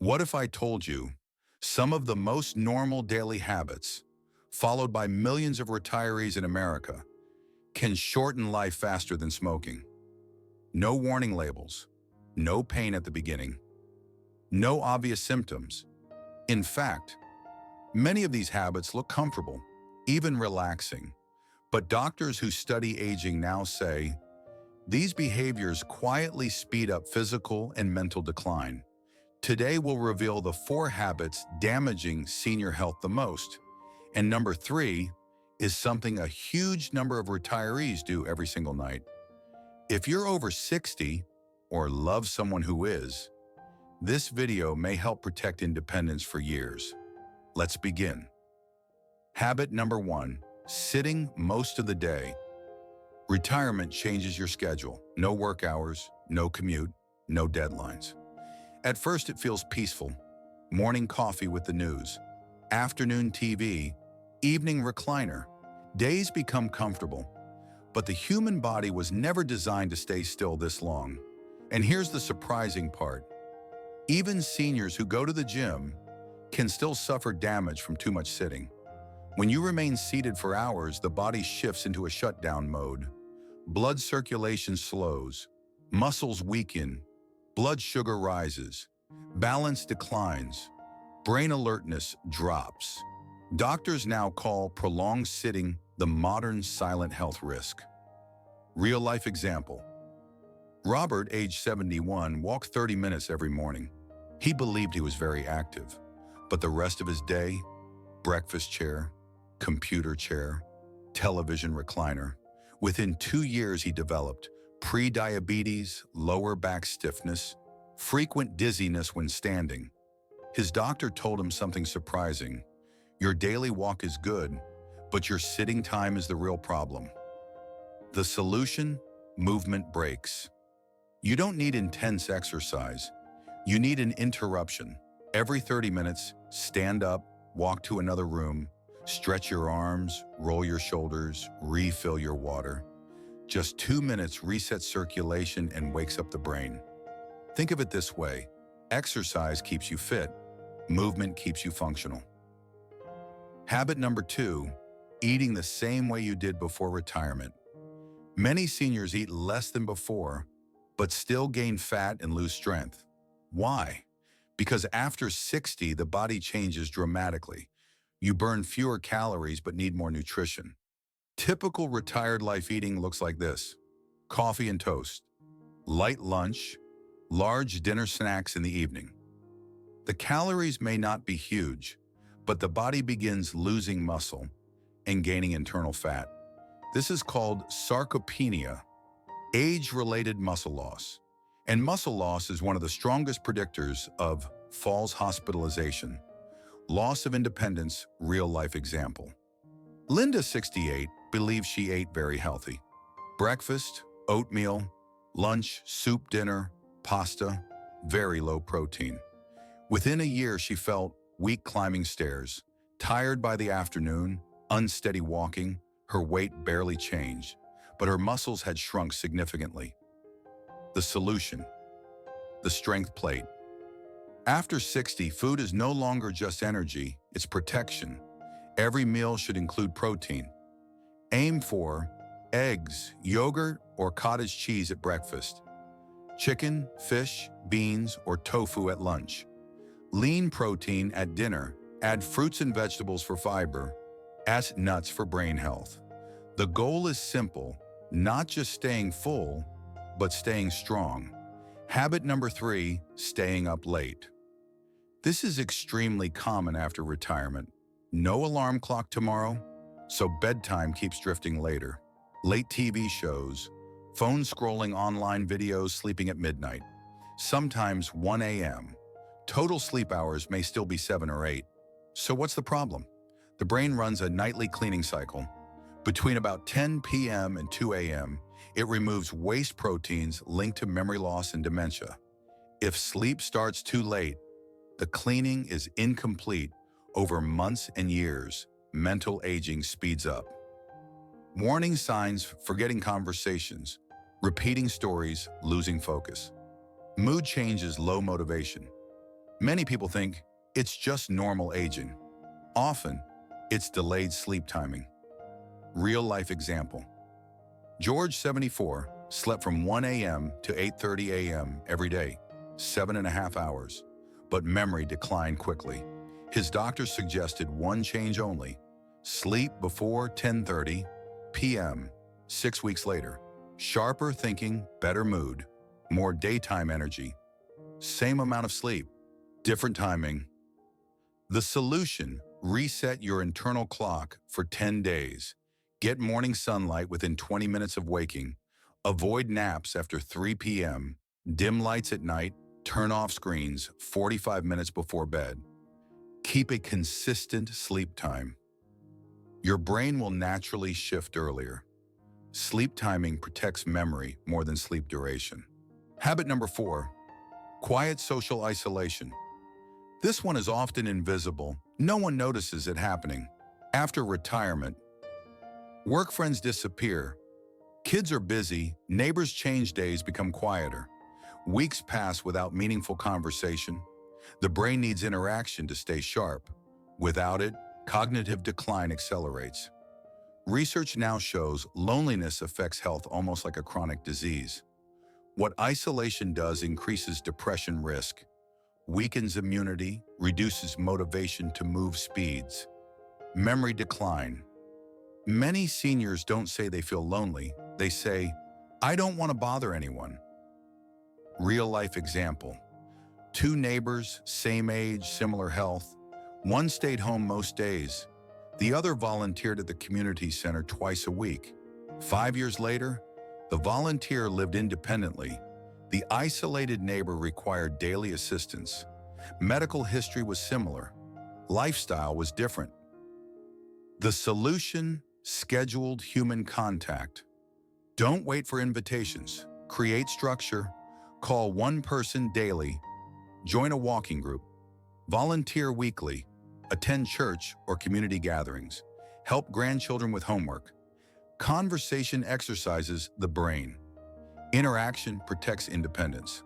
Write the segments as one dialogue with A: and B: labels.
A: What if I told you some of the most normal daily habits, followed by millions of retirees in America, can shorten life faster than smoking? No warning labels, no pain at the beginning, no obvious symptoms. In fact, many of these habits look comfortable, even relaxing. But doctors who study aging now say these behaviors quietly speed up physical and mental decline. Today we'll reveal the 4 habits damaging senior health the most. And number 3 is something a huge number of retirees do every single night. If you're over 60 or love someone who is, this video may help protect independence for years. Let's begin. Habit number 1, sitting most of the day. Retirement changes your schedule. No work hours, no commute, no deadlines. At first it feels peaceful. Morning coffee with the news, afternoon TV, evening recliner. Days become comfortable. But the human body was never designed to stay still this long. And here's the surprising part. Even seniors who go to the gym can still suffer damage from too much sitting. When you remain seated for hours, the body shifts into a shutdown mode. Blood circulation slows, muscles weaken, blood sugar rises, balance declines, brain alertness drops. Doctors now call prolonged sitting the modern silent health risk. Real-life example. Robert, age 71, walked 30 minutes every morning. He believed he was very active, but the rest of his day, breakfast chair, computer chair, television recliner. Within 2 years, he developed pre-diabetes, lower back stiffness, frequent dizziness when standing. His doctor told him something surprising. Your daily walk is good, but your sitting time is the real problem. The solution? Movement breaks. You don't need intense exercise. You need an interruption. Every 30 minutes, stand up, walk to another room, stretch your arms, roll your shoulders, refill your water. Just 2 minutes resets circulation and wakes up the brain. Think of it this way. Exercise keeps you fit. Movement keeps you functional. Habit number 2, eating the same way you did before retirement. Many seniors eat less than before, but still gain fat and lose strength. Why? Because after 60, the body changes dramatically. You burn fewer calories but need more nutrition. Typical retired life eating looks like this: coffee and toast, light lunch, large dinner snacks in the evening. The calories may not be huge, but the body begins losing muscle and gaining internal fat. This is called sarcopenia, age-related muscle loss. And muscle loss is one of the strongest predictors of falls hospitalization. Loss of independence, real-life example. Linda, 68, believes she ate very healthy. Breakfast, oatmeal, lunch, soup, dinner, pasta, very low protein. Within a year, she felt weak climbing stairs, tired by the afternoon, unsteady walking. Her weight barely changed, but her muscles had shrunk significantly. The solution: the strength plate. After 60, food is no longer just energy, it's protection. Every meal should include protein. Aim for eggs, yogurt, or cottage cheese at breakfast. Chicken, fish, beans, or tofu at lunch. Lean protein at dinner. Add fruits and vegetables for fiber. Add nuts for brain health. The goal is simple, not just staying full, but staying strong. Habit number 3, staying up late. This is extremely common after retirement. No alarm clock tomorrow, so bedtime keeps drifting later. Late TV shows, phone scrolling online videos, sleeping at midnight. Sometimes 1 a.m. Total sleep hours may still be 7 or 8. So what's the problem? The brain runs a nightly cleaning cycle. Between about 10 p.m. and 2 a.m., it removes waste proteins linked to memory loss and dementia. If sleep starts too late, the cleaning is incomplete. Over months and years, mental aging speeds up. Warning signs: forgetting conversations, repeating stories, losing focus. Mood changes, low motivation. Many people think it's just normal aging. Often, it's delayed sleep timing. Real-life example. George, 74, slept from 1 a.m. to 8:30 a.m. every day, 7.5 hours, but memory declined quickly. His doctor suggested one change only: sleep before 10:30 p.m. 6 weeks later. Sharper thinking, better mood, more daytime energy. Same amount of sleep, different timing. The solution: reset your internal clock for 10 days. Get morning sunlight within 20 minutes of waking. Avoid naps after 3 p.m. Dim lights at night. Turn off screens 45 minutes before bed. Keep a consistent sleep time. Your brain will naturally shift earlier. Sleep timing protects memory more than sleep duration. Habit number 4, quiet social isolation. This one is often invisible. No one notices it happening. After retirement, work friends disappear. Kids are busy. Neighbors change. Days become quieter. Weeks pass without meaningful conversation. The brain needs interaction to stay sharp. Without it, cognitive decline accelerates. Research now shows loneliness affects health almost like a chronic disease. What isolation does increases depression risk, weakens immunity, reduces motivation to move speeds. Memory decline. Many seniors don't say they feel lonely. They say, "I don't want to bother anyone." Real-life example. 2 neighbors, same age, similar health. One stayed home most days. The other volunteered at the community center twice a week. 5 years later, the volunteer lived independently. The isolated neighbor required daily assistance. Medical history was similar. Lifestyle was different. The solution: scheduled human contact. Don't wait for invitations. Create structure. Call one person daily. Join a walking group. Volunteer weekly. Attend church or community gatherings. Help grandchildren with homework. Conversation exercises the brain. Interaction protects independence.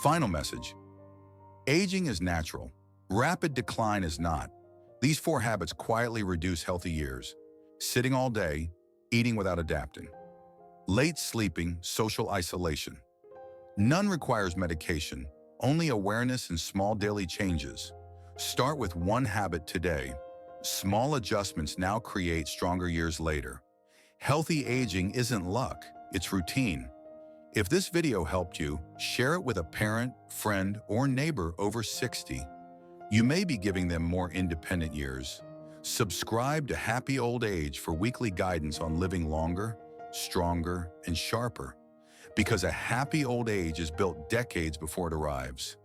A: Final message: aging is natural. Rapid decline is not. These 4 habits quietly reduce healthy years. Sitting all day, eating without adapting. Late sleeping, social isolation. None requires medication, only awareness and small daily changes. Start with one habit today. Small adjustments now create stronger years later. Healthy aging isn't luck, it's routine. If this video helped you, share it with a parent, friend, or neighbor over 60. You may be giving them more independent years. Subscribe to Happy Old Age for weekly guidance on living longer, stronger, and sharper. Because a happy old age is built decades before it arrives.